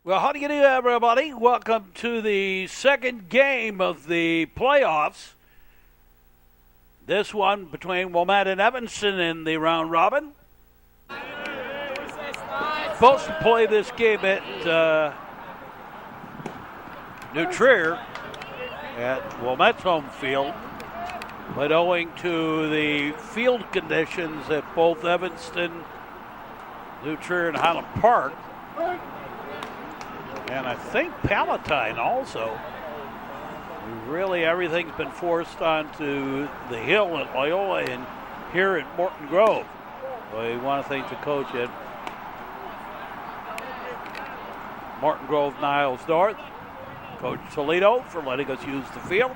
Well, how do you do, everybody? Welcome to the second game of the playoffs. This one between Wilmette and Evanston in the round robin. Supposed to play this game at New Trier at Wilmette's home field, but owing to the field conditions at both Evanston, New Trier, and Highland Park, and I think Palatine also, really everything's been forced onto the hill at Loyola and here at Morton Grove. We want to thank the coach at Morton Grove Niles North, Coach Toledo, for letting us use the field.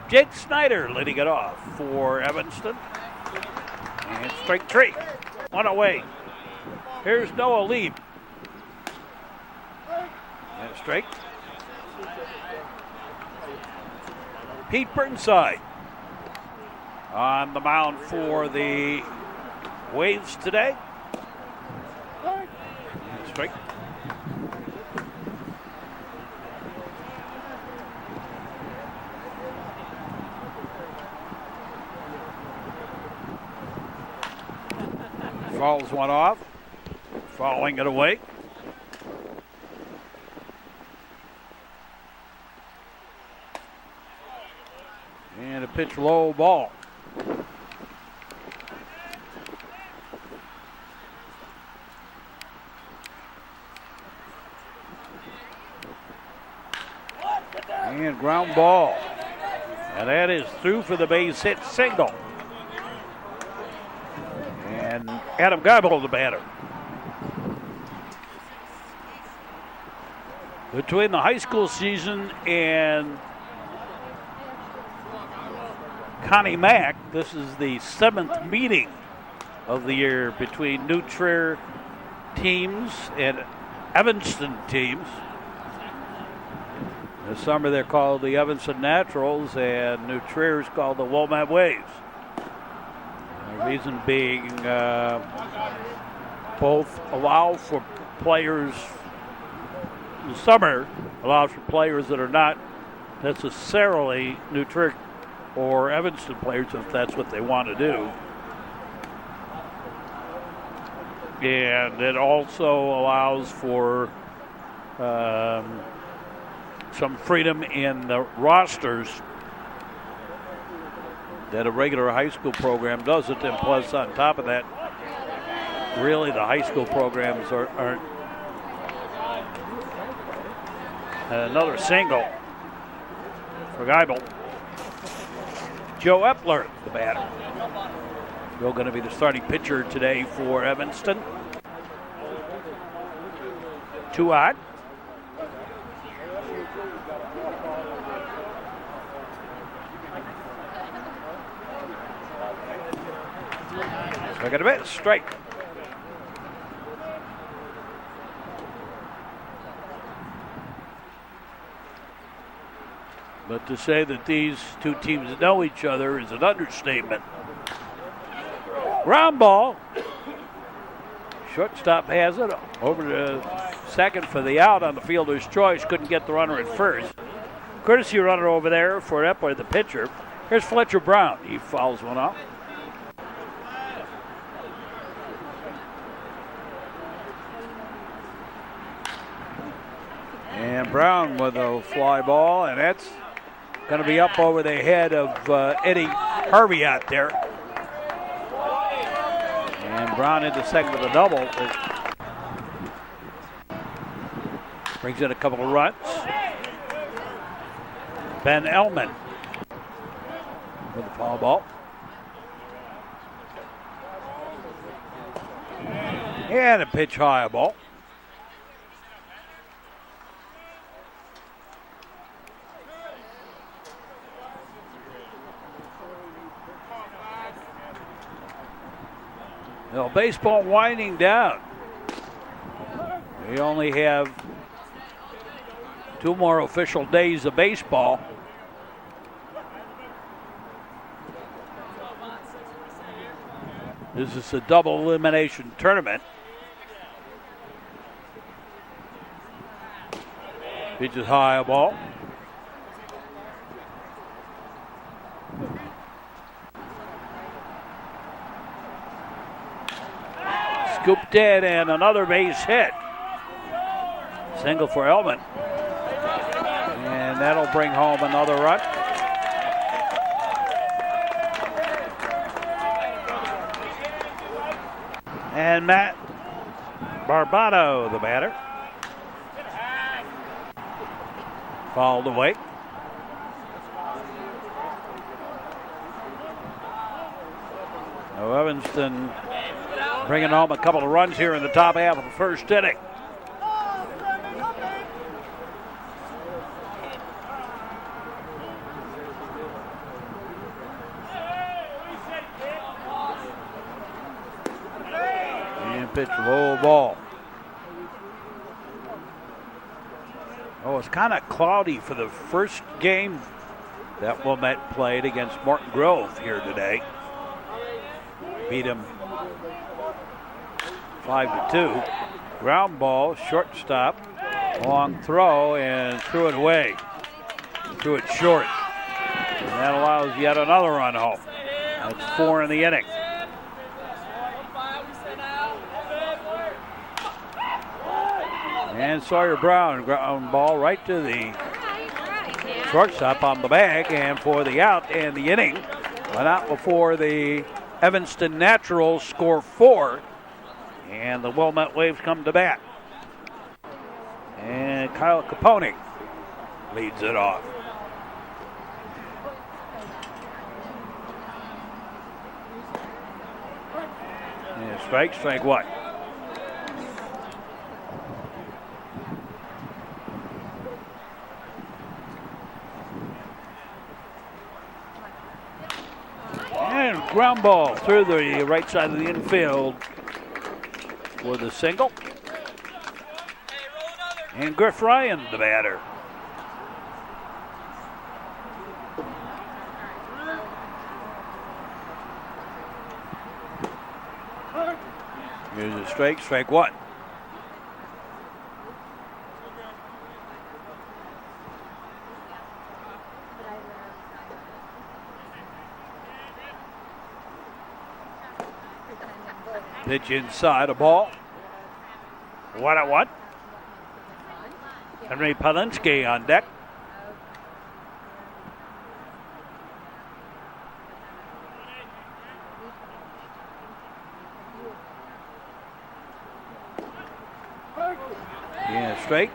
Jake Snyder leading it off for Evanston. And strike three. One away. Here's Noah Lieb. And strike. Pete Burnside on the mound for the Waves today. And strike. Fouls one off, fouling it away. And a pitch low ball. And ground ball. And that is through for the base hit single. And Adam Geibel, the batter. Between the high school season and Connie Mack, this is the 7th meeting of the year between New Trier teams and Evanston teams. This summer they're called the Evanston Naturals, and New Trier is called the Wilmette Waves. The reason being both allow for players, the summer allows for players that are not necessarily New Trier or Evanston players, if that's what they want to do. And it also allows for some freedom in the rosters that a regular high school program doesn't. And plus, on top of that, really the high school programs aren't. Another single for Geibel. Joe Epler, the batter. Joe going to be the starting pitcher today for Evanston. 2 out. Second to bit, strike. But to say that these two teams know each other is an understatement. Ground ball. Shortstop has it over to second for the out on the fielder's choice. Couldn't get the runner at first. Courtesy runner over there for Epler, the pitcher. Here's Fletcher Brown. He fouls one off. And Brown with a fly ball, and that's going to be up over the head of Eddie Harvey out there. And Brown into second with a double. It brings in a couple of runs. Ben Elman with the foul ball. And a pitch high ball. Well, baseball winding down. We only have 2 more official days of baseball. This is a double elimination tournament. Pitches high, a ball. Scooped in and another base hit. Single for Elman. And that'll bring home another run. And Matt Barbado, the batter. Fouled away. Now Evanston bringing home a couple of runs here in the top half of the first inning. And pitch low ball. Oh, it's kind of cloudy for the first game that Wilmette played against Morton Grove here today. Beat him 5-2. Ground ball, shortstop, long throw, and threw it away. Threw it short. And that allows yet another run home. That's 4 in the inning. And Sawyer Brown, ground ball right to the shortstop on the bag, and for the out, and the inning went out before the Evanston Naturals score 4, and the Wilmette Waves come to bat. And Kyle Capone leads it off. And strike one. And ground ball through the right side of the infield for the single. And Griff Ryan, the batter. Here's a strike one. Pitch inside, a ball. 1-1. Henry Palinski on deck. Yeah, straight.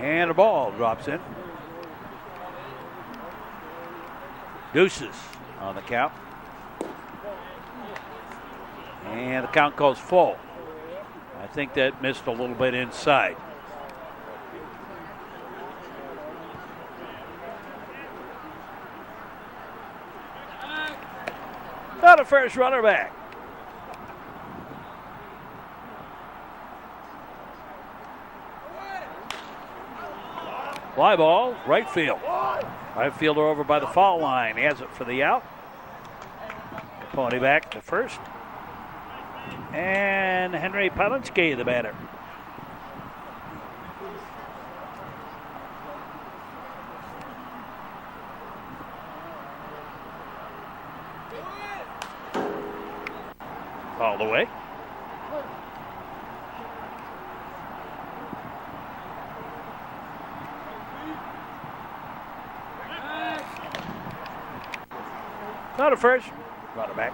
And a ball drops in. Deuces on the count. And the count goes full. I think that missed a little bit inside. Not a first runner back. Fly ball, right field. Right fielder over by the foul line. He has it for the out. Pony back to first. And Henry Palinski, the batter. Fouled away. Not a first. Runner back.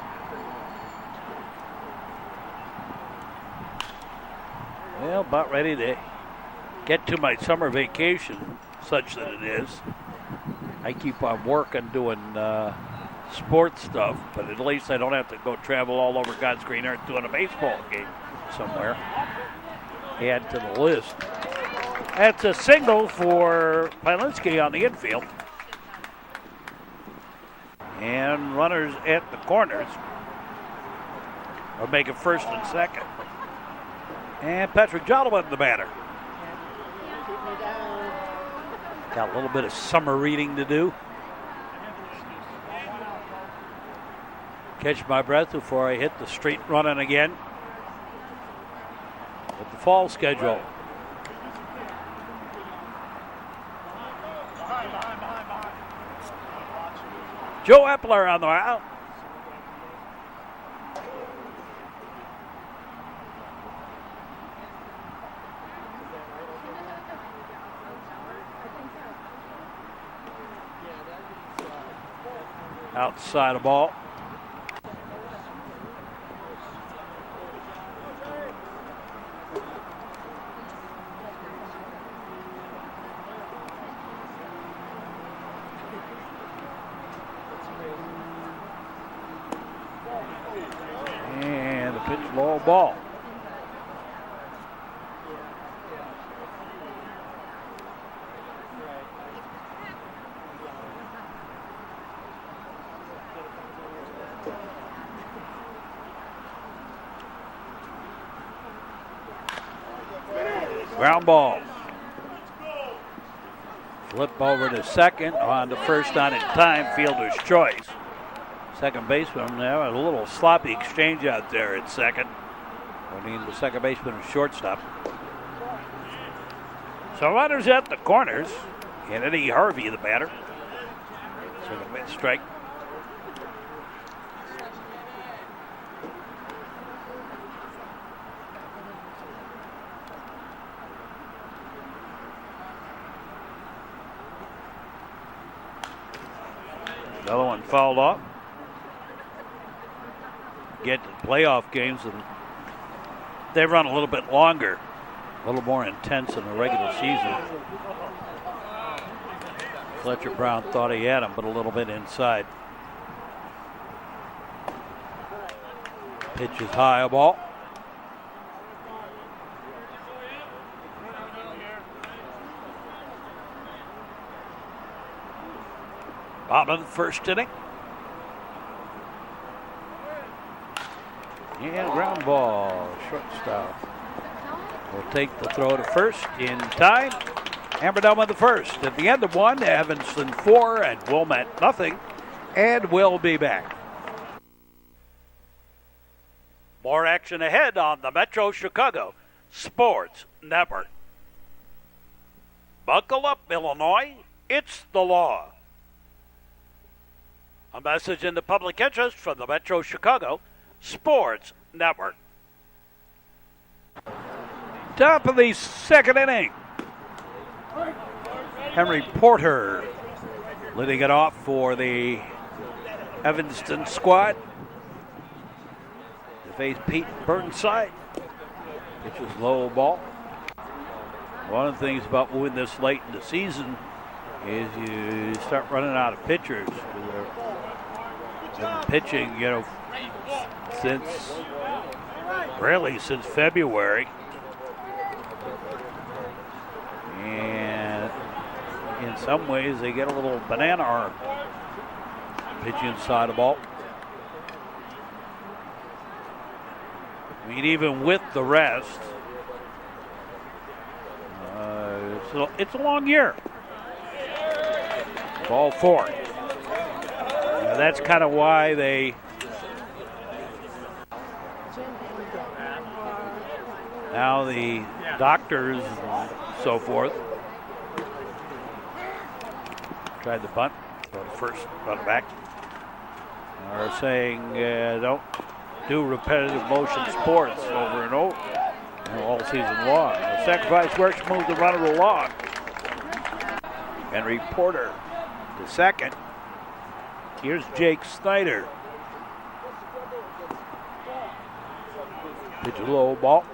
Well, about ready to get to my summer vacation, such that it is. I keep on working doing sports stuff, but at least I don't have to go travel all over God's green earth doing a baseball game somewhere. Add to the list. That's a single for Palinski on the infield. And runners at the corners are making first and second. And Patrick Jolliman, the batter. Got a little bit of summer reading to do. Catch my breath before I hit the street running again with the fall schedule. Joe Epler on the mound. Outside the ball. And the pitch, low ball. Ground ball. Flip over to second, on to first, not in time, fielder's choice. Second baseman, a little sloppy exchange out there at second. The second baseman and shortstop. So runners at the corners, and Eddie Harvey, the batter. Second base strike. Another one fouled off. Get to playoff games, and they run a little bit longer, a little more intense than the regular season. Fletcher Brown thought he had him, but a little bit inside. Pitch is high, a ball. Bottom of the first inning. And ground ball, shortstop will take the throw to first in time. Amber with the first. At the end of one, Evanston 4 and Wilmette nothing. And we'll be back. More action ahead on the Metro Chicago Sports Network. Buckle up, Illinois. It's the law. A message in the public interest from the Metro Chicago Sports Network. Top of the second inning. Henry Porter leading it off for the Evanston squad. To face Pete Burnside. Pitch is low ball. One of the things about moving this late in the season is you start running out of pitchers. They've been pitching, since February. And in some ways, they get a little banana arm. Pitch inside the ball. I mean, even with the rest, it's a long year. Ball 4. That's kind of why they now the doctors and so forth tried the bunt, throw the first, run it back, are saying don't do repetitive motion sports over and over all season long. The sacrifice works, move the runner along. Henry Porter to second. Here's Jake Snyder. Pitch a low ball.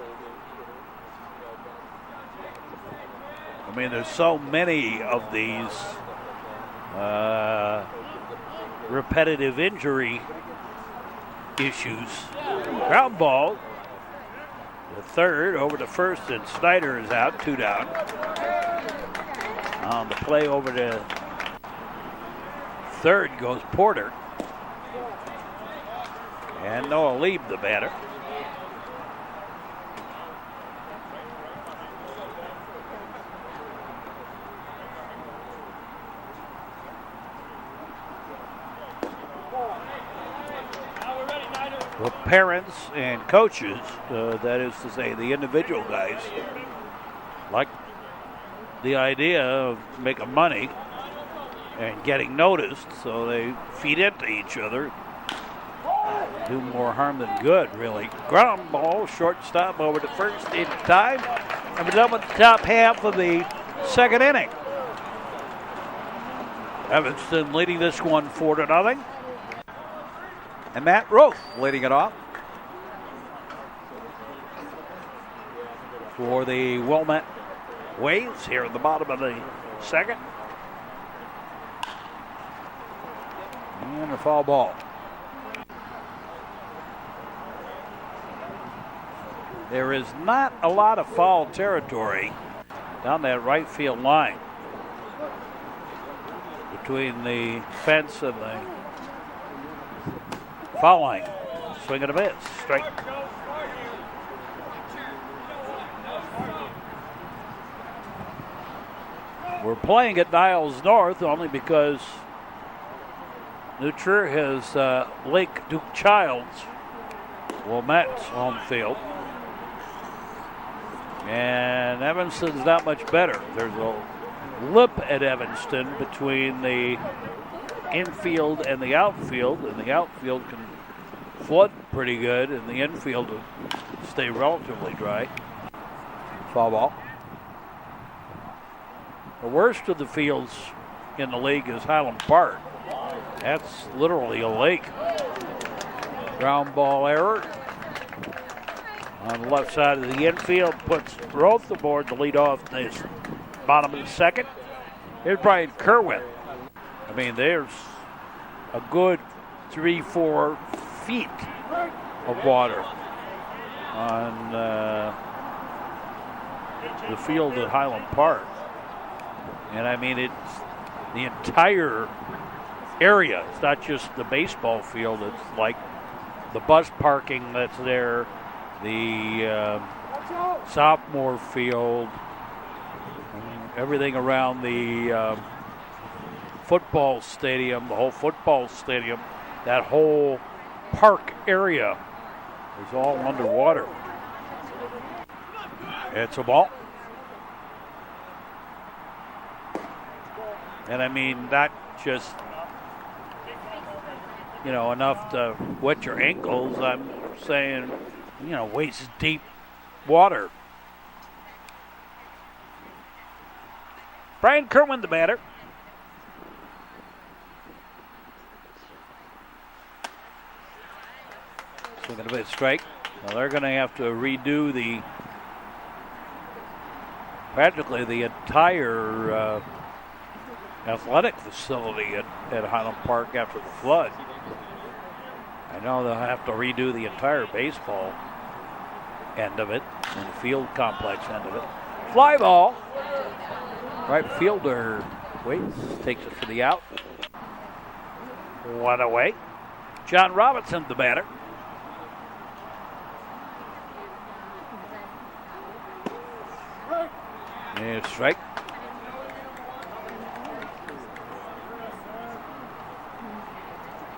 I mean, there's so many of these repetitive injury issues. Ground ball. The third over to first, and Snyder is out, 2 down. On the play over to third goes Porter. And Noah Lieb, the batter. Well, parents and coaches, that is to say the individual guys, like the idea of making money and getting noticed, so they feed into each other. Do more harm than good, really. Ground ball, shortstop over to first in time. And we're done with the top half of the second inning. Evanston leading this one 4-0. And Matt Roth leading it off for the Wilmette Waves here at the bottom of the second. And a foul ball. There is not a lot of foul territory down that right field line between the fence and the foul line. Swing and a miss. Strike. We're playing at Niles North only because New Trier has Lake Duke Childs, Wilmette's home field. And Evanston's not much better. There's a lip at Evanston between the infield and the outfield, and the outfield can flood pretty good, and the infield will stay relatively dry. Foul ball. The worst of the fields in the league is Highland Park. That's literally a lake. Ground ball error on the left side of the infield puts Roth aboard to lead off this bottom of the second. Here's Brian Kerwin. I mean, there's a good 3-4 feet of water on the field at Highland Park. And I mean, it's the entire area. It's not just the baseball field. It's like the bus parking that's there, the sophomore field, everything around the football stadium, the whole football stadium, that whole park area is all underwater. It's a ball. And I mean, not just, enough to wet your ankles. I'm saying, waist deep water. Brian Kerwin, the batter. Swinging a bit strike. Well, they're going to have to redo practically the entire athletic facility at Highland Park after the flood. I know they'll have to redo the entire baseball end of it and the field complex end of it. Fly ball. Right fielder waits, takes it for the out. One away. John Robinson, the batter. And strike.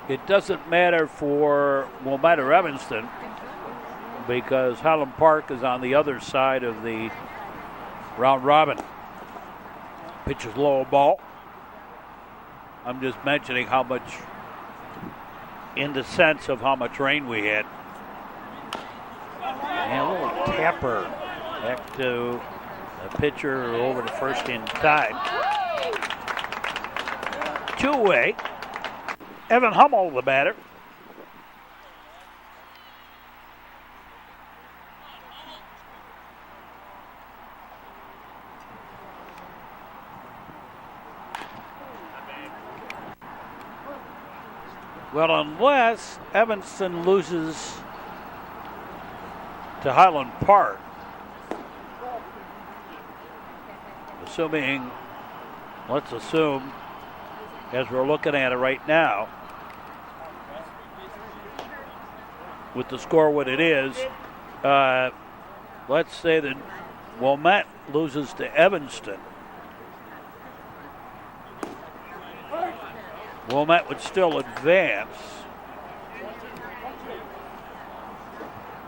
It doesn't matter for Wilmette or Evanston because Highland Park is on the other side of the round robin. Pitches low ball. I'm just mentioning how much, in the sense of how much rain we had. And a little tapper back to the pitcher over to first in time. Two-way. Evan Hummel, the batter. Well, unless Evanston loses to Highland Park, let's assume, as we're looking at it right now, with the score what it is, let's say that Wilmette loses to Evanston. Wilmette would still advance.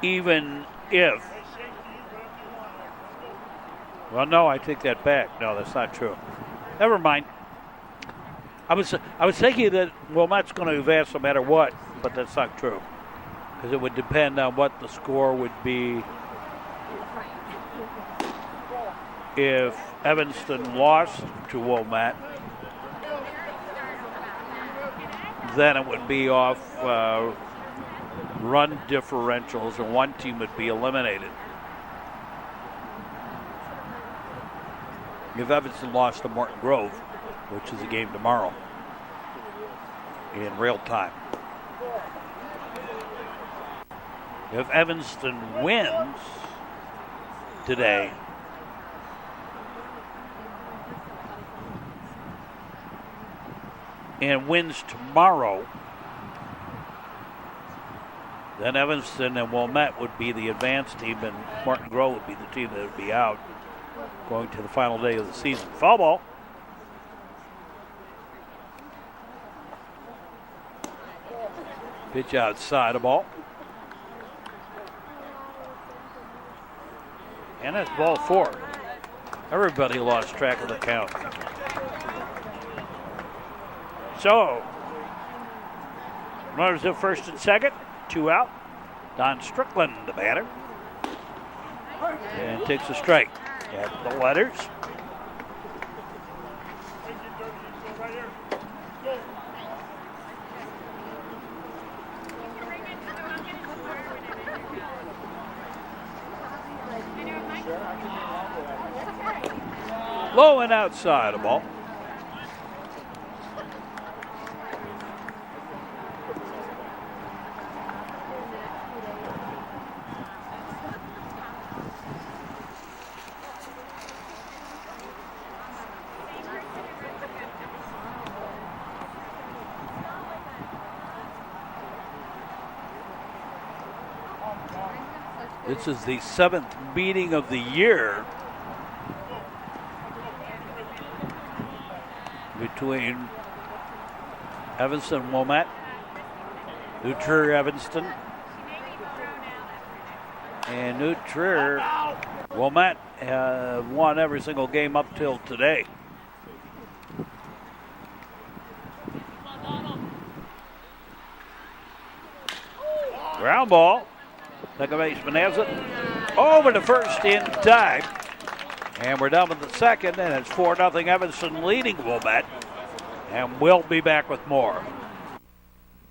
even if. Well, no, I take that back. No, that's not true. Never mind. I was thinking that Wilmette's going to advance no matter what, but that's not true. Because it would depend on what the score would be if Evanston lost to Wilmette. Then it would be off run differentials, and one team would be eliminated. If Evanston lost to Morton Grove, which is a game tomorrow in real time. If Evanston wins today, and wins tomorrow, then Evanston and Wilmette would be the advanced team, and Morton Grove would be the team that would be out going to the final day of the season. Foul ball. Pitch outside the ball. And that's ball 4. Everybody lost track of the count. So, runners at first and second, 2 out. Don Strickland, the batter. And takes a strike at the letters. Low and outside the ball. This is the 7th meeting of the year between Evanston and Wilmette, New Trier Evanston, and New Trier. Wilmette have won every single game up till today. Ground ball. Second baseman has it. Over to first in time. And we're done with the second, and it's 4-0 Evanston leading Wilmette. And we'll be back with more.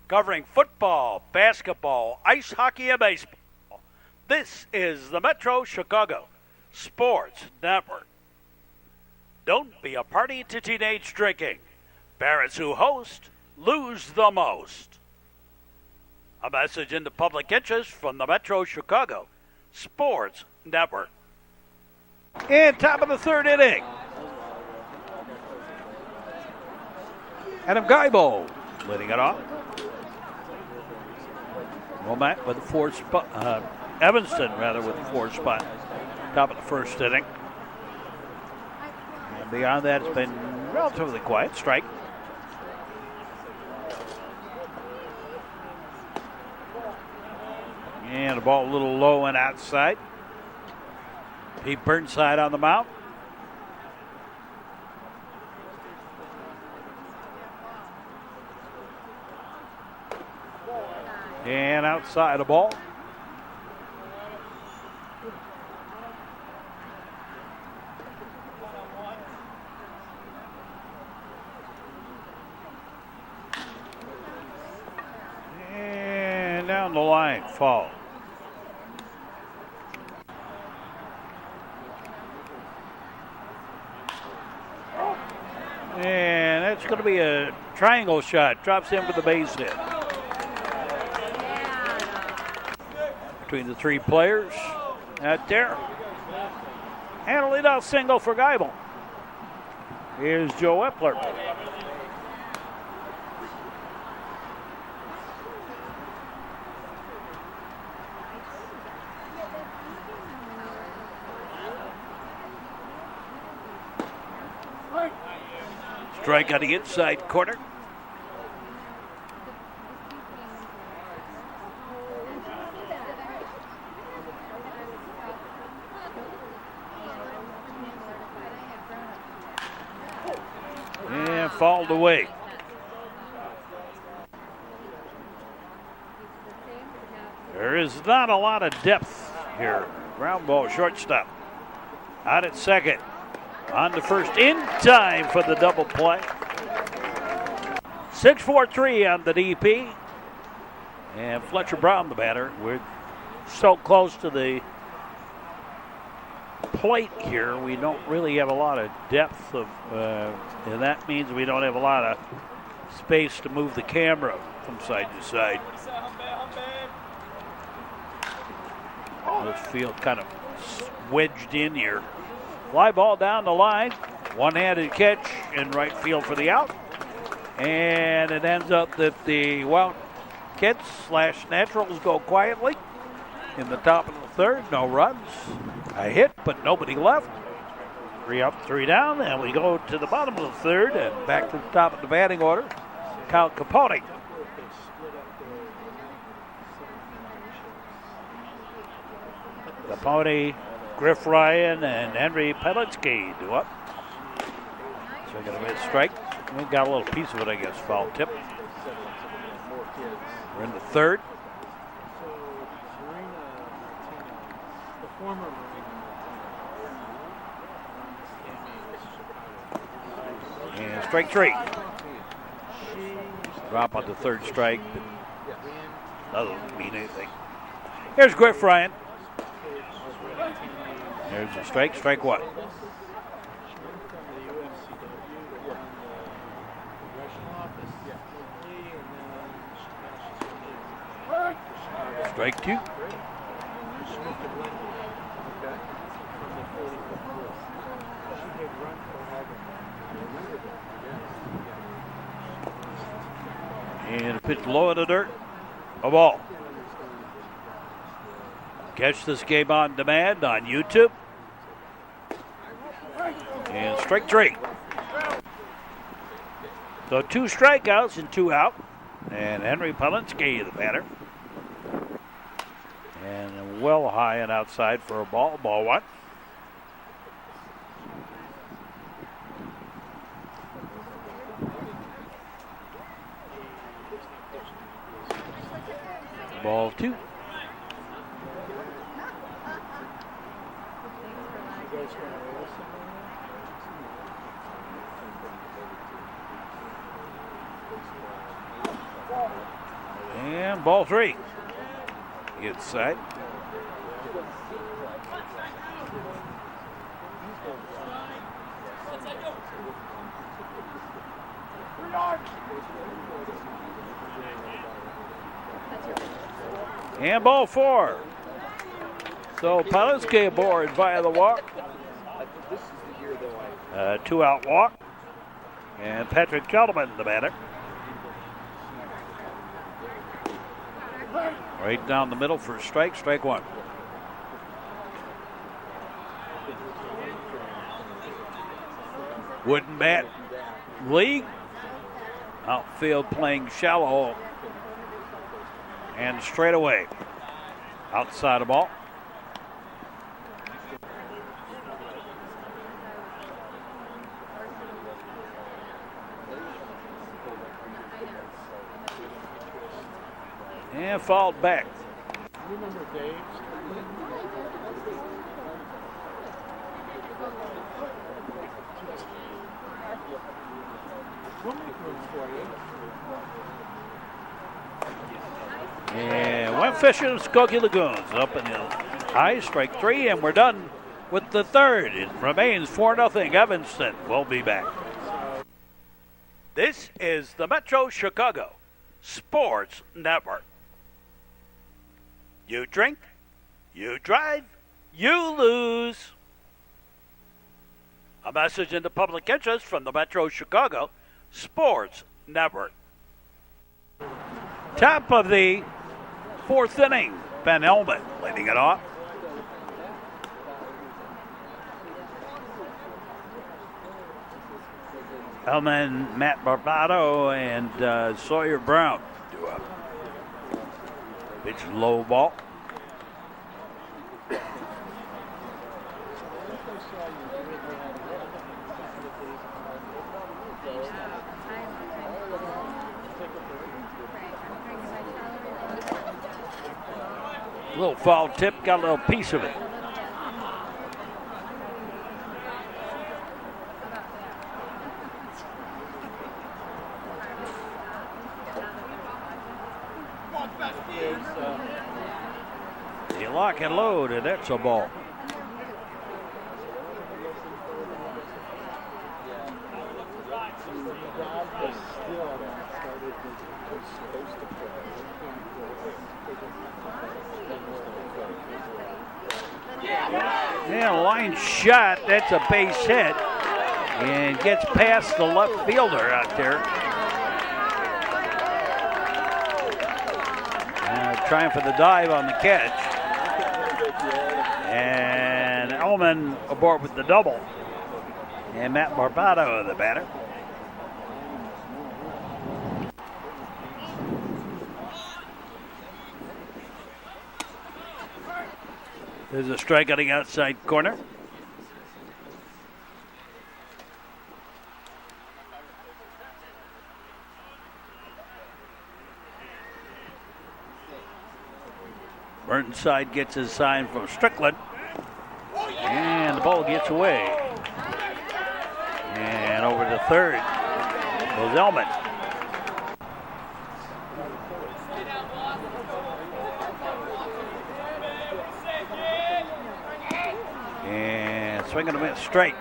Covering football, basketball, ice hockey, and baseball. This is the Metro Chicago Sports Network. Don't be a party to teenage drinking. Parents who host lose the most. A message in the public interest from the Metro Chicago Sports Network. And top of the third inning. Adam Guybo leading it off. Wilmette with the 4th spot. Evanston, rather, with the 4th spot. Top of the first inning. And beyond that, it's been relatively quiet. Strike. And the ball a little low and outside. Pete Burnside on the mound. And outside the ball. And down the line, foul. And that's going to be a triangle shot. Drops in for the base hit. Between the 3 players out there. And a leadoff single for Geibel. Here's Joe Epler. Strike on the inside corner. fouled away. There is not a lot of depth here. Ground ball, shortstop. Out at second. On to first, in time for the double play. 6-4-3 on the DP. And Fletcher Brown, the batter. We're so close to the plate here. We don't really have a lot of depth of, and that means we don't have a lot of space to move the camera from side to side. This field kind of wedged in here. Fly ball down the line. One-handed catch in right field for the out. And it ends up that the Wildkits / Naturals go quietly in the top of the third. No runs. A hit, but nobody left. 3 up, 3 down. And we go to the bottom of the third and back to the top of the batting order. Kyle Capote. Capote, Griff Ryan, and Henry Pelitsky do up. So we got a bit strike. We got a little piece of it, I guess. Foul tip. We're in the third. And strike 3. Drop on the third strike, but doesn't mean anything. Here's Griff Ryan. There's a strike, strike 1. Strike 2. And a pitch low in the dirt. A ball. Catch this game on demand on YouTube. And strike 3. So 2 strikeouts and 2 out. And Henry Pelitsky, the batter. And well high and outside for a ball. Ball 1. Ball 2. And ball 3. Inside. And ball 4. So Pelitsky aboard via the walk. 2-out walk. And Patrick Gentleman, the batter. Right down the middle for a strike, strike 1. Wilmette League. Outfield playing shallow and straight away. Outside the ball. And fouled back. You remember Dave? And went fishing in Skokie Lagoons. Up in the high, strike 3, and we're done with the third. It remains 4-0 Evanston. We'll be back. This is the Metro Chicago Sports Network. You drink, you drive, you lose. A message in the public interest from the Metro Chicago Sports Network. Top of the 4th inning, Ben Elman leading it off. Elman, Matt Barbado, and Sawyer Brown do up. Pitch low ball. A little foul tip, got a little piece of it. They lock and load, and that's a ball. Yeah, line shot, that's a base hit, and gets past the left fielder out there. Trying for the dive on the catch. And Elman aboard with the double. And Matt Barbato, the batter. There's a strike on the outside corner. Burnside gets his sign from Strickland. And the ball gets away. And over to third goes Elman. And swinging a miss straight.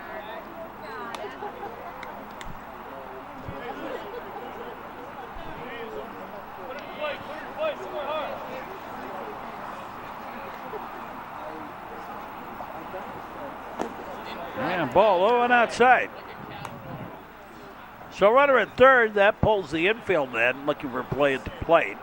And ball low and outside. So runner at third, that pulls the infield in, looking for play at the plate.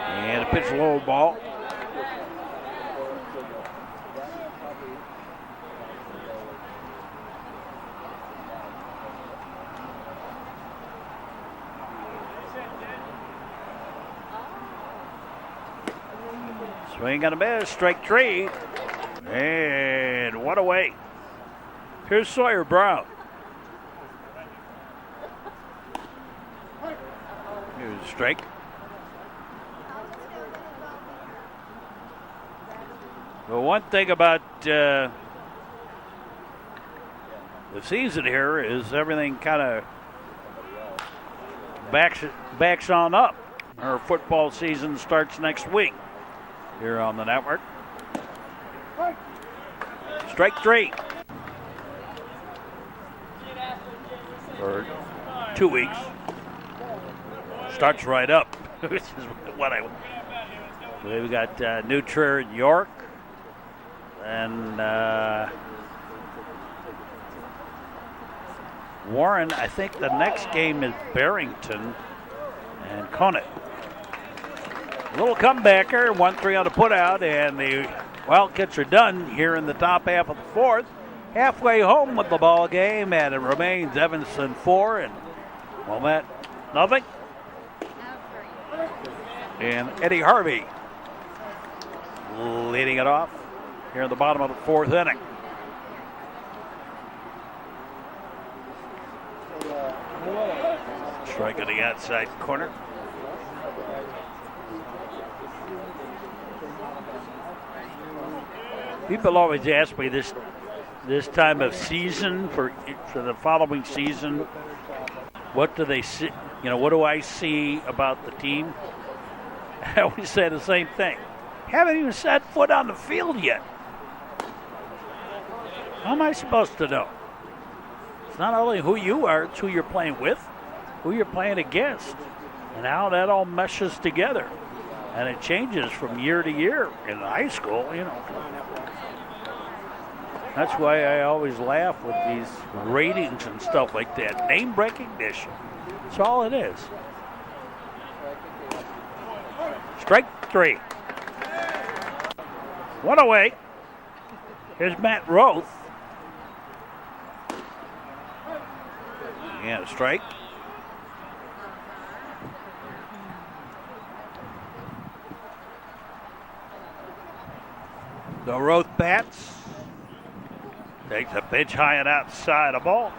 And a pitch low ball. Swing and a miss, strike three. And one away. Here's Sawyer Brown. Here's a strike. Well, one thing about the season here is everything kind of backs on up. Our football season starts next week here on the network. Strike three. For 2 weeks. Starts right up. Which is what we've got New Trier in York. And Warren, I think the next game is Barrington and Conant. A little comebacker, 1-3 on the putout, and the Wildkits are done here in the top half of the fourth. Halfway home with the ball game, and it remains Evanston 4 and Wilmette nothing. And Eddie Harvey leading it off here in the bottom of the fourth inning. Strike on the outside corner. People always ask me this time of season for the following season, what do they see? You know, what do I see about the team? I always say the same thing. Haven't even set foot on the field yet. How am I supposed to know? It's not only who you are, it's who you're playing with, who you're playing against, and how that all meshes together. And it changes from year to year in high school, you know. That's why I always laugh with these ratings and stuff like that. Name recognition. That's all it is. Strike three. One away. Here's Matt Roth. And a strike. The Roth bats. Takes a pitch high and outside a ball.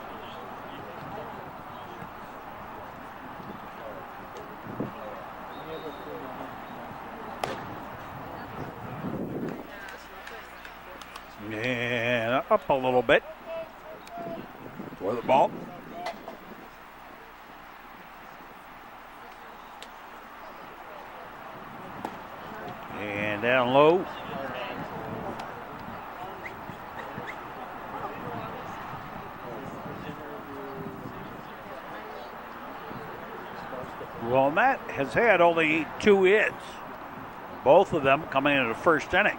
And up a little bit for the ball. And down low. Wilmette has had only 2 hits, both of them coming into the first inning.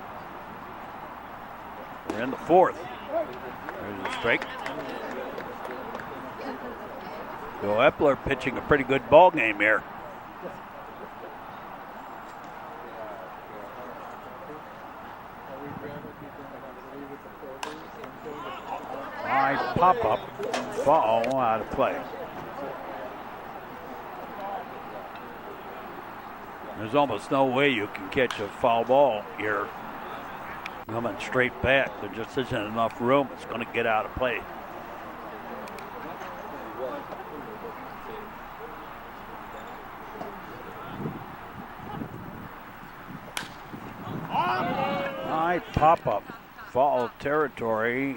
We're in the 4th. There's a strike. Joe Epler pitching a pretty good ball game here. High pop-up, ball out of play. There's almost no way you can catch a foul ball here coming straight back. There just isn't enough room. It's going to get out of play. High pop-up, foul territory,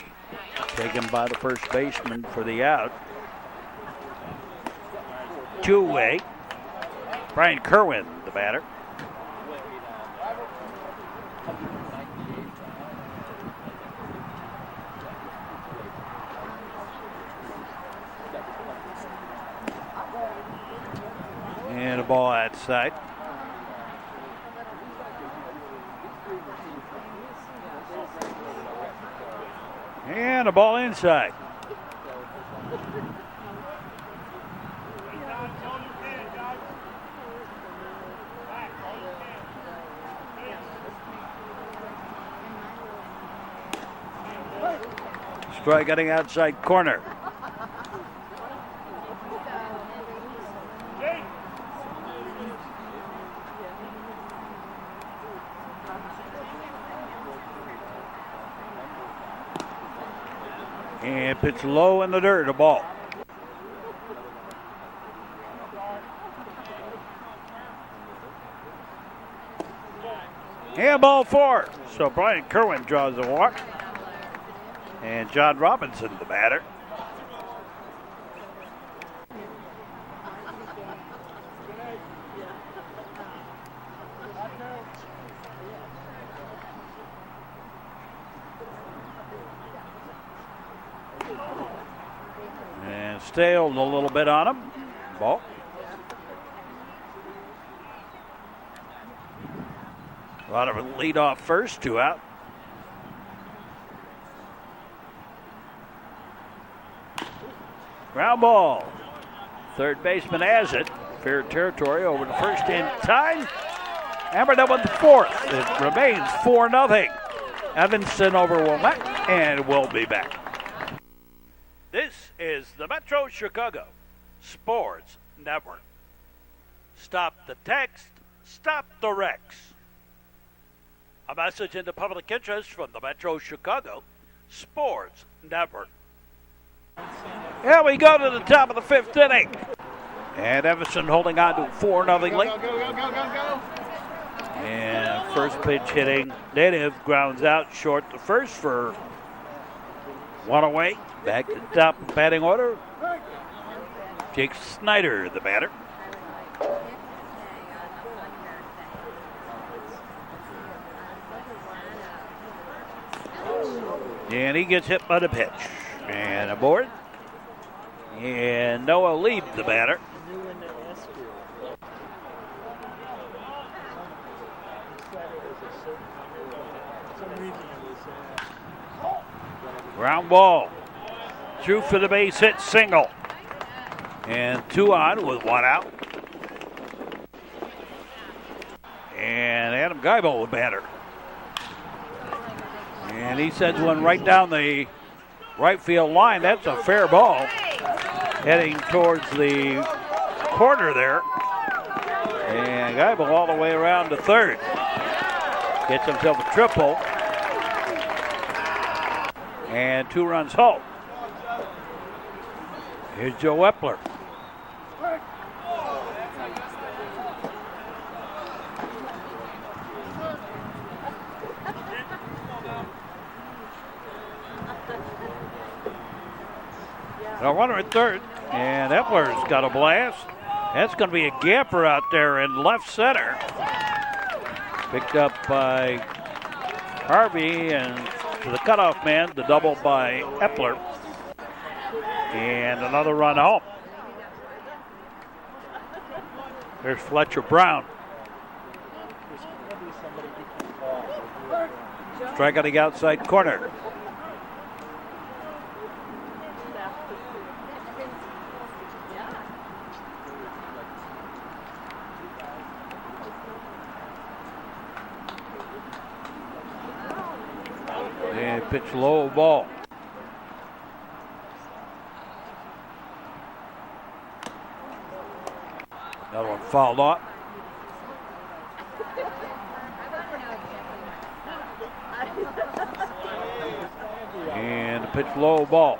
taken by the first baseman for the out. 2-way. Brian Kerwin, the batter. And a ball outside. And a ball inside. Strike getting outside corner. And pitch low in the dirt, a ball. And ball 4. So Brian Kerwin draws the walk. And John Robinson, the batter. And staled a little bit on him. Ball. A lot of it lead off first, 2 out. Ground ball. Third baseman has it. Fair territory over the first in time. Hammered up with the 4th. It remains 4-0. Evanston over Wilmette, and we'll be back. This is the Metro Chicago Sports Network. Stop the text, stop the wrecks. A message in the public interest from the Metro Chicago Sports Network. Here we go to the top of the 5th inning. And Evanston holding on to a 4-0 lead. Go. And first pitch hitting Native grounds out short to first for 1 away. Back to the top of the batting order. Jake Snyder, the batter. And he gets hit by the pitch. And aboard. And Noah Lieb, the batter. Ground ball. Through for the base hit single. And 2 on with 1 out. And Adam Geibel, the batter. And he sends one right down the right field line. That's a fair ball. Heading towards the corner there. And Geibel all the way around to third. Gets himself a triple. And 2 runs home. Here's Joe Epler. A runner at third, and Epler's got a blast. That's going to be a gapper out there in left center. Picked up by Harvey, and to the cutoff man, the double by Epler. And another run home. There's Fletcher Brown. Strike on the outside corner. And pitch low, ball. Another one fouled off. And a pitch low, ball.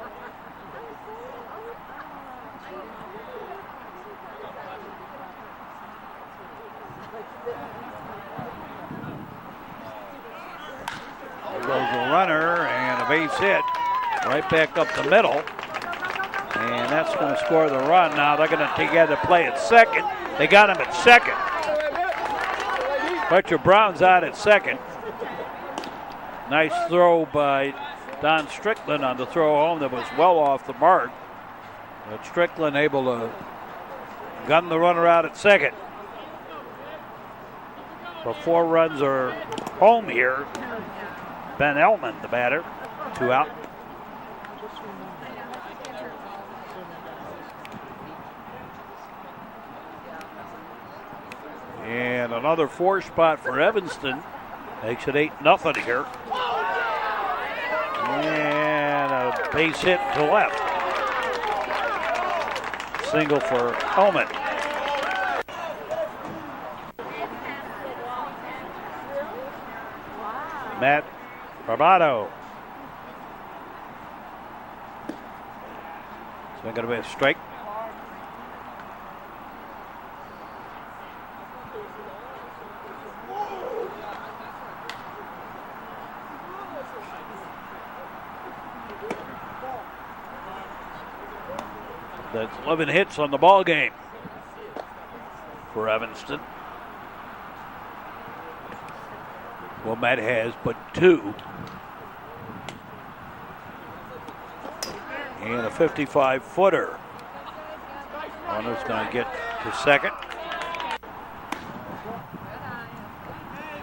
There goes a runner and a base hit right back up the middle. And that's going to score the run. Now they're going to together play at second. They got him at second. Fletcher Brown's out at second. Nice throw by Don Strickland on the throw home that was well off the mark. But Strickland able to gun the runner out at second. But 4 runs are home here. Ben Elman, the batter, 2 out. And another 4 spot for Evanston. Makes it 8-0 here. And a base hit to left. Single for Elman. Matt Barbado. So going to be a strike. That's 11 hits on the ball game for Evanston. Wilmette has but 2. And a 55-footer. Runner's going to get to second.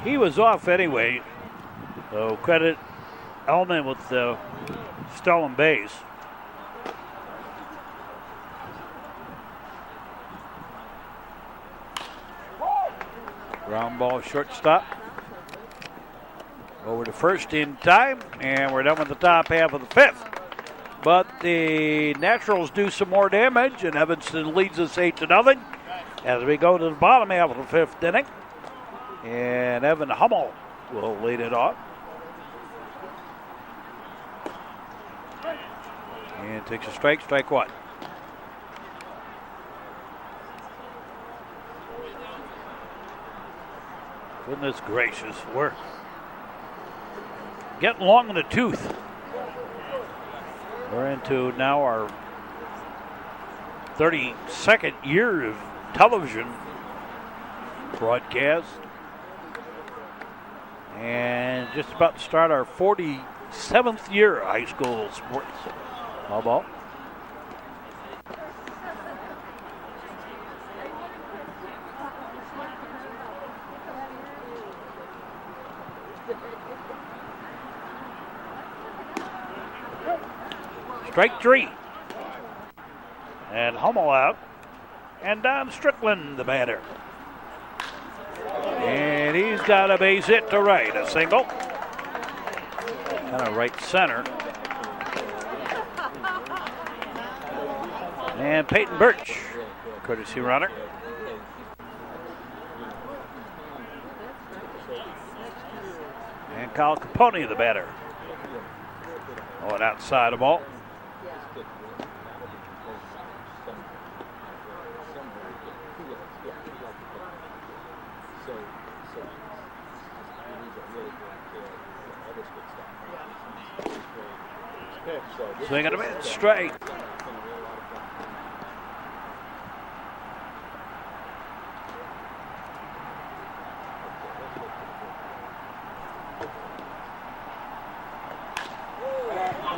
He was off anyway, so credit Elman with the stolen base. Ground ball, shortstop. Over to first in time, and we're done with the top half of the 5th. But the Naturals do some more damage, and Evanston leads us 8-0 as we go to the bottom half of the 5th inning. And Evan Hummel will lead it off. And takes a strike, strike 1. Goodness gracious, we're getting long in the tooth. We're into now our 32nd year of television broadcast. And just about to start our 47th year of high school sports. How about? Strike 3. And Hummel out. And Don Strickland, the batter. And he's got a base hit to right. A single. Kind of right center. And Peyton Birch, courtesy runner. And Kyle Capone, the batter. Going outside the ball. Swing and a miss, straight.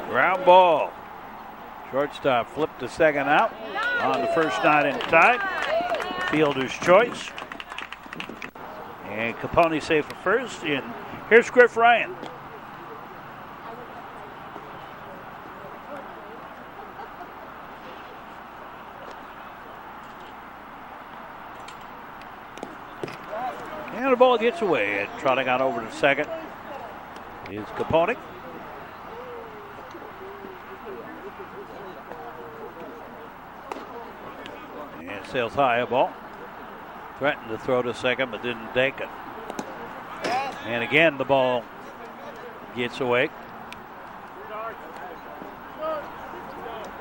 Ground ball. Shortstop flipped the second out on the first not in time. Fielder's choice. And Capone safe for first. And here's Griff Ryan. And the ball gets away, and trotting on over to second is Capone. And sails high a ball. Threatened to throw to second, but didn't take it. And again, the ball gets away.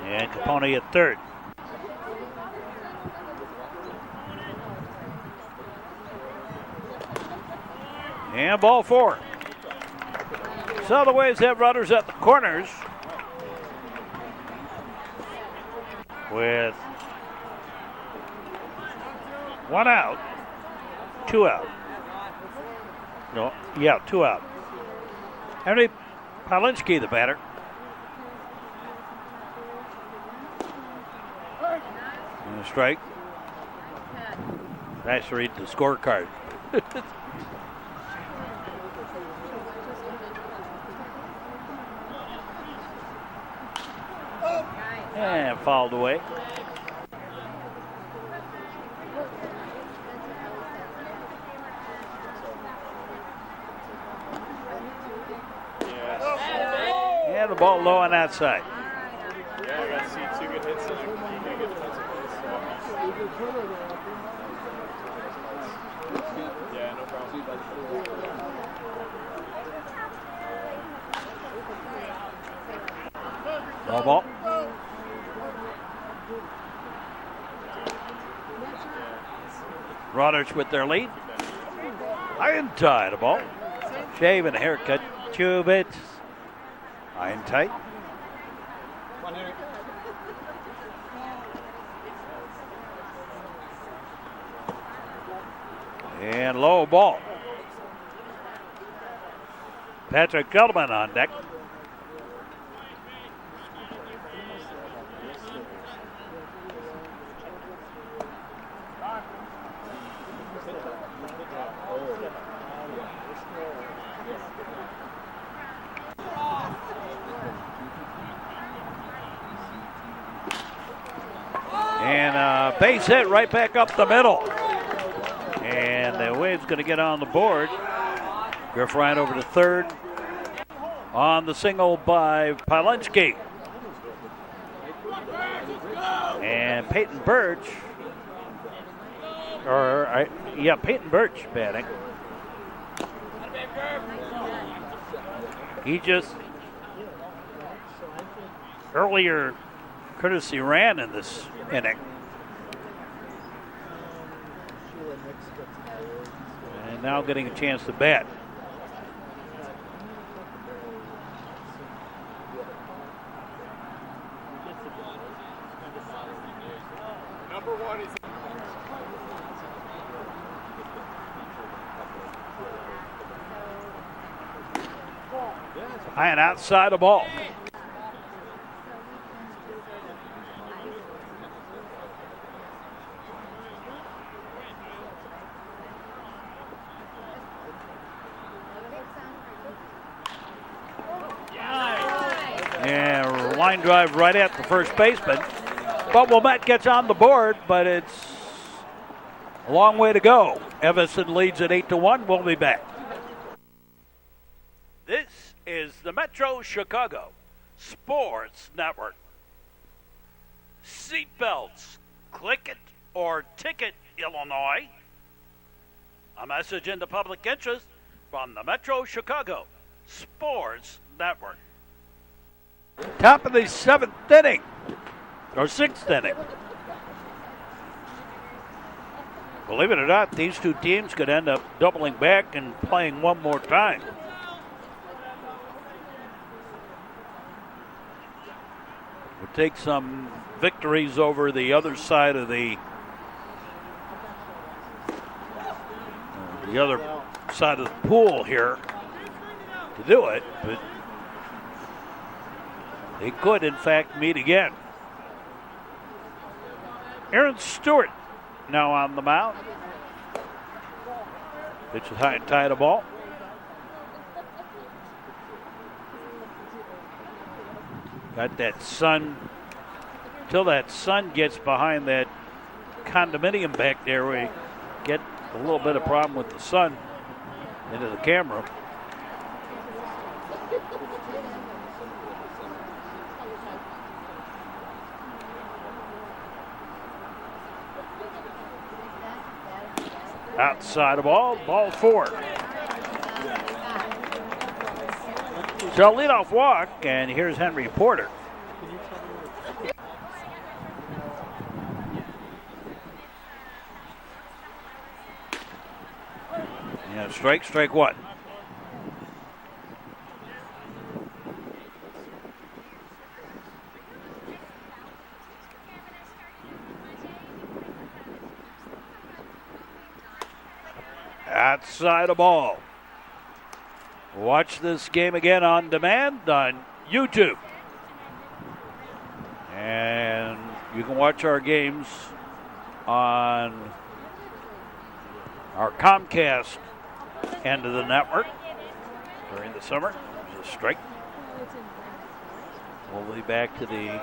And Capone at third. And ball four. So the Waves have runners at the corners with 1 out, 2 out. No, yeah, 2 out. Henry Palinski, the batter. And a strike. Nice to read the scorecard. And fouled away. And the ball low on that side. Yeah, I got to see 2 good hits and a good defensive plays. Yeah, no problem. Low ball. Runners with their lead. Iron tight the ball. Shave and a haircut. Chubits. Iron tight. And low ball. Patrick Gelman on deck. And base hit right back up the middle. And the Waves going to get on the board. Griff Ryan over to third on the single by Palinski. And Peyton Birch, Peyton Birch batting. He just earlier courtesy ran in this inning. And now getting a chance to bat. Number 1 is high and outside the ball. And line drive right at the first baseman. But Wilmette gets on the board, but it's a long way to go. Evanston leads at 8-1. We'll be back. This is the Metro Chicago Sports Network. Seatbelts, click it or ticket, Illinois. A message in the public interest from the Metro Chicago Sports Network. Top of the 7th inning, or 6th inning. Believe it or not, these two teams could end up doubling back and playing one more time. We'll take some victories over the other side of the other side of the pool here to do it, but they could, in fact, meet again. Aaron Stewart now on the mound. Pitch is high and tight of ball. Got that sun, till that sun gets behind that condominium back there, we get a little bit of problem with the sun into the camera. Outside of ball 4. So leadoff walk, and here's Henry Porter. Yeah, strike one. Outside of ball. Watch this game again on demand on YouTube. And you can watch our games on our Comcast end of the network during the summer. There's a strike. We'll be back to the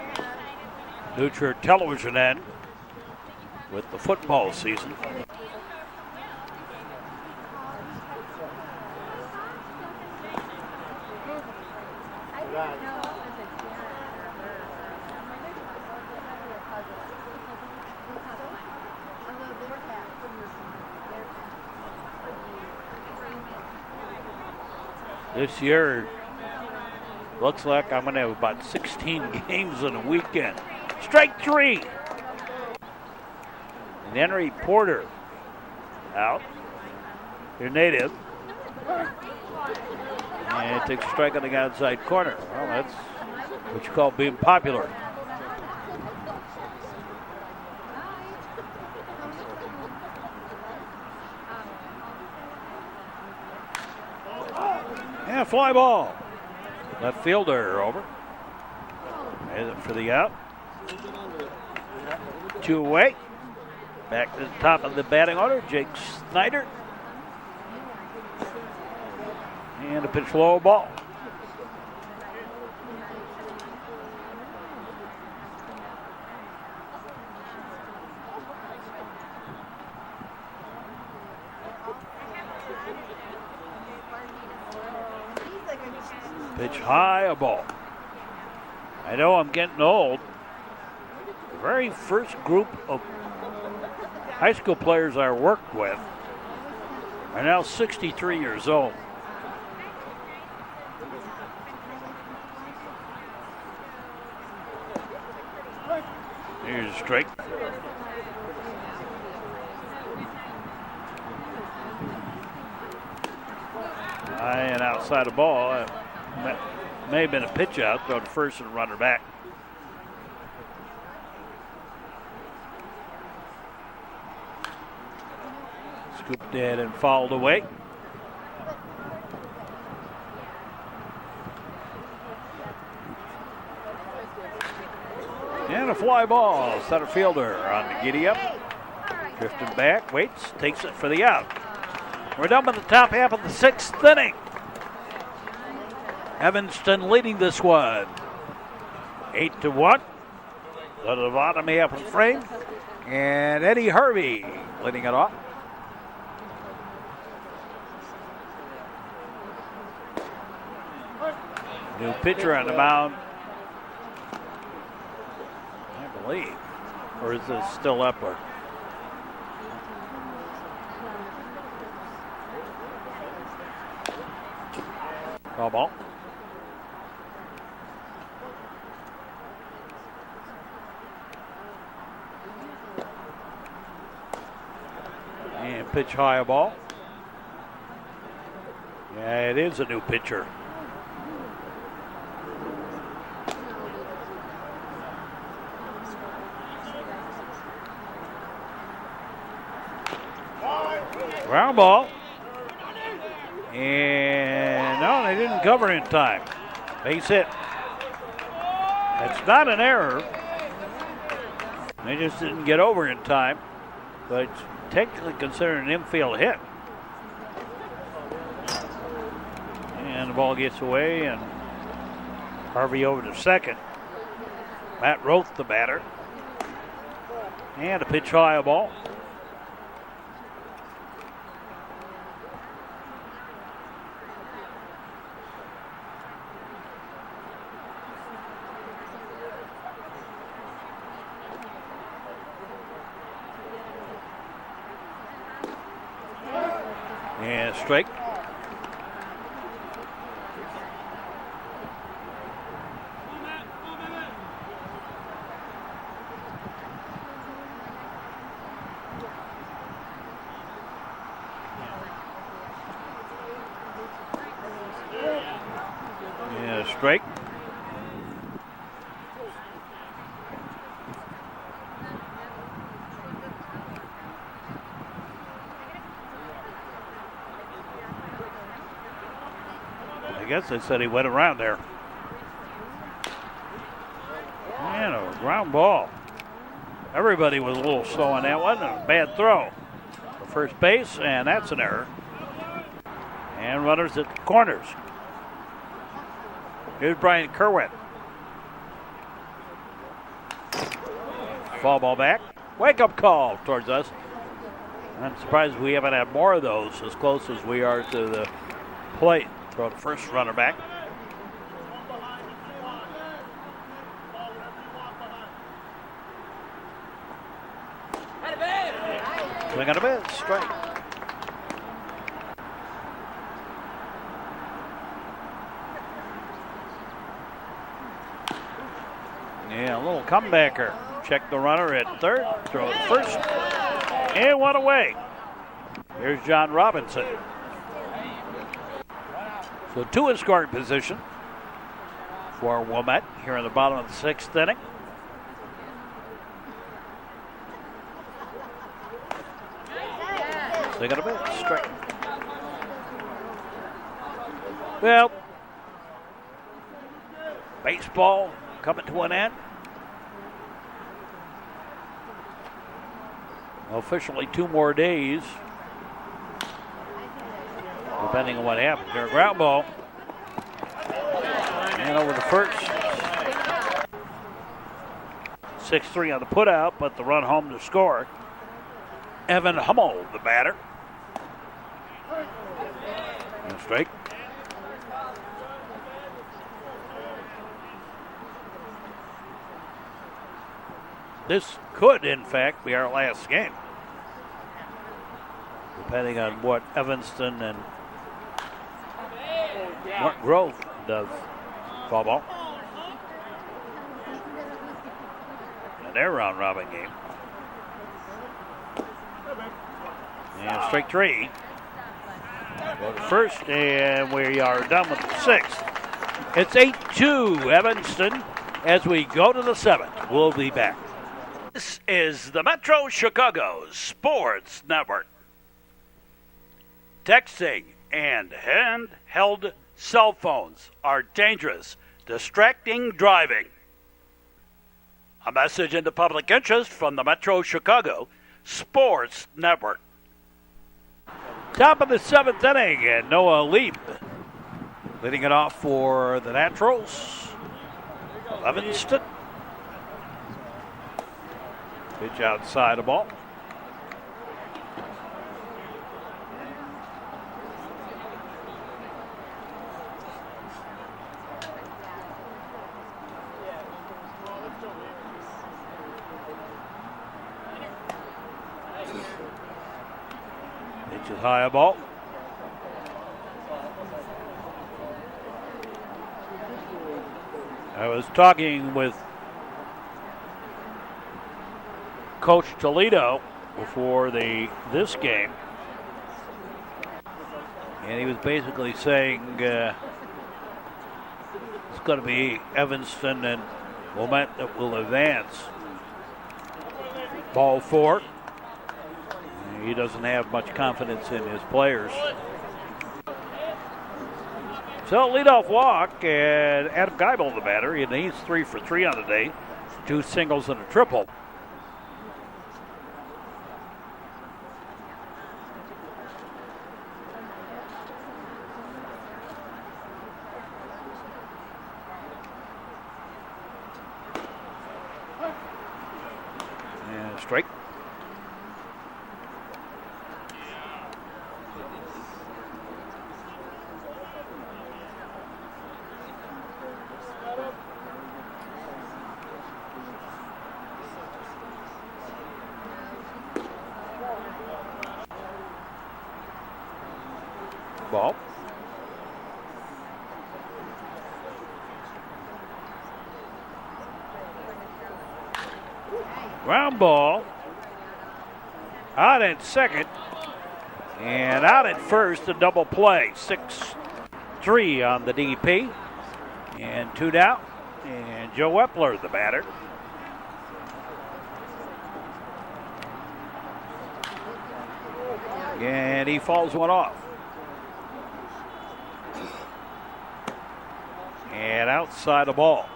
Nutria television end with the football season. This year, looks like I'm going to have about 16 games in a weekend. Strike 3. And Henry Porter out. Your native. And takes a strike on the outside corner. Well, that's what you call being popular. Yeah, fly ball. Left fielder over. And for the out. 2 away. Back to the top of the batting order, Jake Snyder. And a pitch low ball. Pitch high, a ball. I know I'm getting old. The very first group of high school players I worked with are now 63 years old. Here's a strike. High and outside the ball. May have been a pitch out, throw to first and runner back. Scooped dead and fouled away. And a fly ball. Center fielder on the giddy up. Drifting back, waits, takes it for the out. We're done with the top half of the 6th inning. Evanston leading this one 8-1. To the bottom half of the frame. And Eddie Harvey leading it off. New pitcher on the mound, I believe. Or is this still Epler? Call ball. And pitch high a ball. Yeah, it is a new pitcher. Ground ball. And no, they didn't cover in time. Base hit. That's not an error. They just didn't get over in time. But it's technically considered an infield hit. And the ball gets away, and Harvey over to second. Matt Roth, the batter. And a pitch high a ball. And strike. Yeah, strike. I guess they said he went around there. And a ground ball. Everybody was a little slow on that one. A bad throw for first base, and that's an error. And runners at the corners. Here's Brian Kerwin. Foul ball back. Wake-up call towards us. I'm surprised we haven't had more of those as close as we are to the plate. Throw the first runner back. Swing on a bit, strike. Yeah, a little comebacker. Check the runner at third, throw it first, and one away. Here's John Robinson. So two in scoring position for Wilmette here in the bottom of the sixth inning. They got a bit strike. Well, baseball coming to an end. Officially 2 more days, depending on what happens. There's a ground ball. And over the first. 6-3 on the putout, but the run home to score. Evan Hummel, the batter. And strike. This could, in fact, be our last game, depending on what Evanston and Martin Grove does. Foul ball. And their round robin game. And strike 3. Go to first, and we are done with the sixth. It's 8-2 Evanston as we go to the 7th. We'll be back. This is the Metro Chicago Sports Network. Texting and handheld cell phones are dangerous, distracting driving. A message in the public interest from the Metro Chicago Sports Network. Top of the 7th inning, and Noah Leap leading it off for the Naturals. Evanston. Pitch outside the ball. Pitch is high a ball. I was talking with Coach Toledo before this game. And he was basically saying it's going to be Evanston and Wilmette that will advance. Ball 4. He doesn't have much confidence in his players. So leadoff walk, and Adam Geibel the batter. And he's 3 for 3 on the day. 2 singles and a triple. And strike. Ball. Ground ball. Out at second. And out at first, a double play. 6-3 on the DP. And 2 down. And Joe Epler, the batter. And he fouls one off. And outside the ball.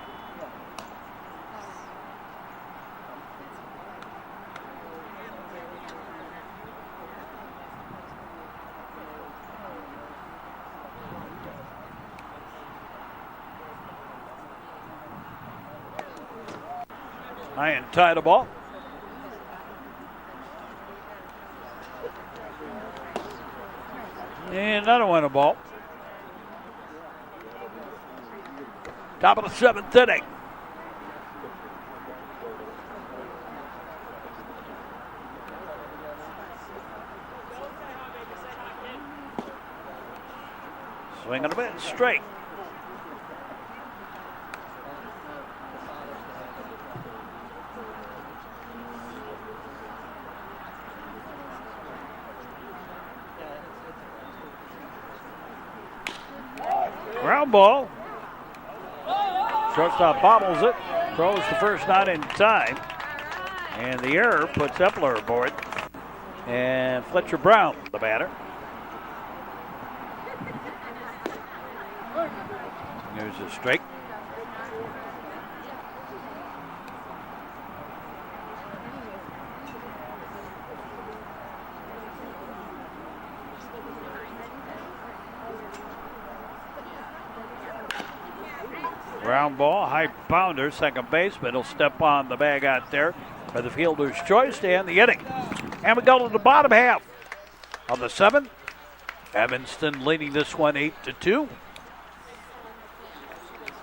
High and tight the ball. And another one a ball. Top of the 7th inning. Swing and a bit straight. Ground ball. Shortstop bobbles it, throws the first out in time, and the error puts Epler aboard. And Fletcher Brown, the batter. There's a strike. Ground ball, high bounder, second baseman will step on the bag out there for the fielder's choice to end the inning. And we go to the bottom half of the 7th. Evanston leading this one 8-2.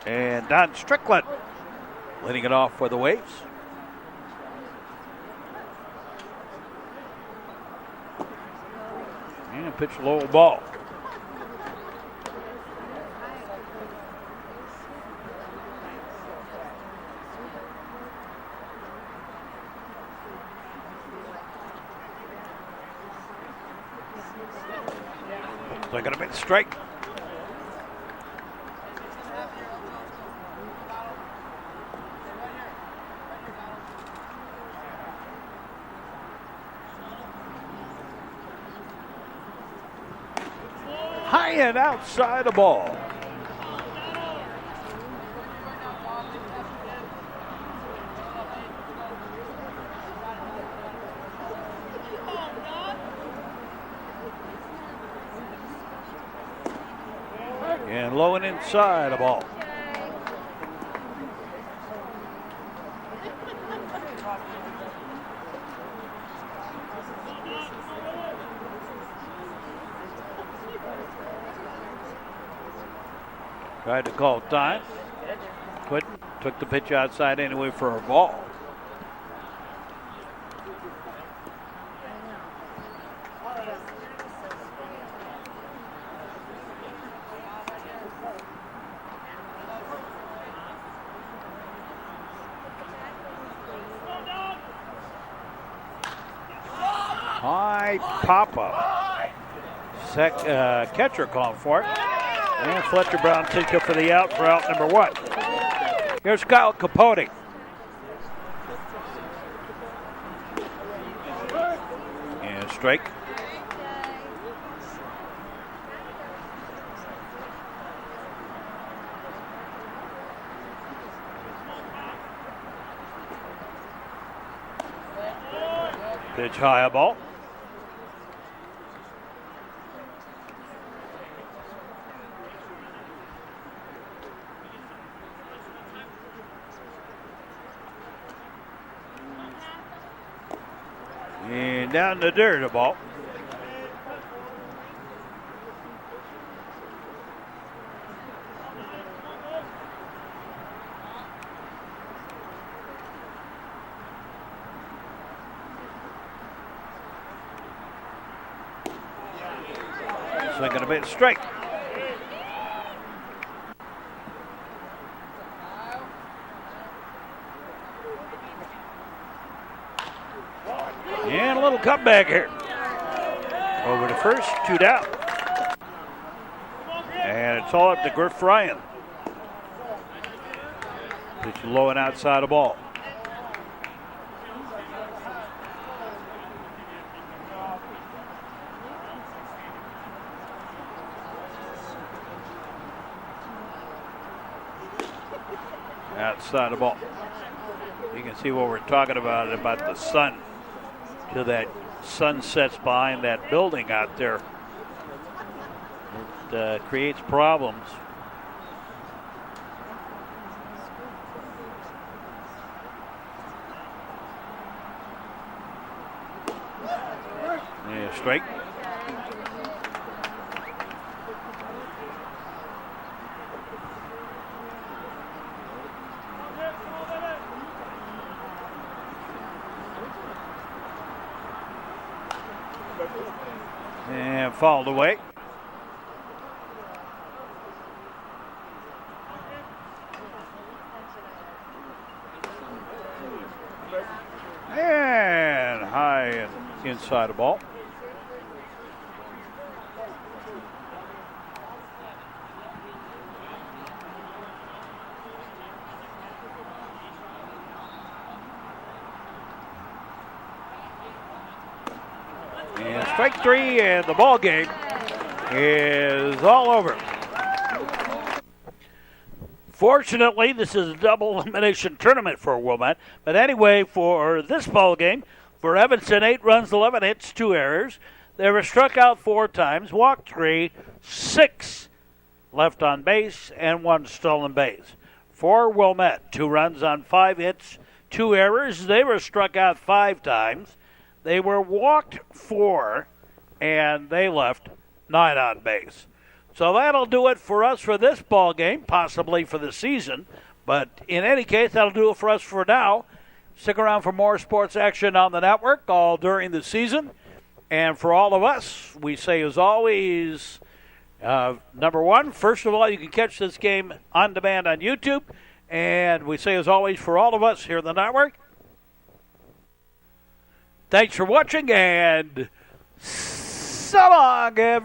And Don Strickland leading it off for the Waves. And pitch low ball. They're going to make a strike. High and outside the ball. And low and inside the ball. Tried to call time. Couldn't. Took the pitch outside anyway for a ball. High pop-up. Catcher calling for it. And Fletcher Brown takes it for the out for out number 1. Here's Kyle Capote. And strike. Pitch high, a ball. And down the dirt, a ball. Swinging a bit straight. And a little comeback here. Over to first, 2 down. And it's all up to Griff Ryan. Pitch low and outside the ball. Outside the ball. You can see what we're talking about the sun. To that sun sets behind that building out there. It creates problems. Yeah, strike. And fouled away. And high and inside the ball. And strike 3, and the ball game is all over. Fortunately, this is a double elimination tournament for Wilmette. But anyway, for this ball game, for Evanston, 8 runs, 11 hits, 2 errors. They were struck out 4 times, walked 3, 6 left on base, and 1 stolen base. For Wilmette, 2 runs on 5 hits, 2 errors. They were struck out 5 times. They were walked 4, and they left 9 on base. So that'll do it for us for this ball game, possibly for the season. But in any case, that'll do it for us for now. Stick around for more sports action on the network all during the season. And for all of us, we say as always, number 1, first of all, you can catch this game on demand on YouTube. And we say as always, for all of us here on the network, thanks for watching, and so long, everyone.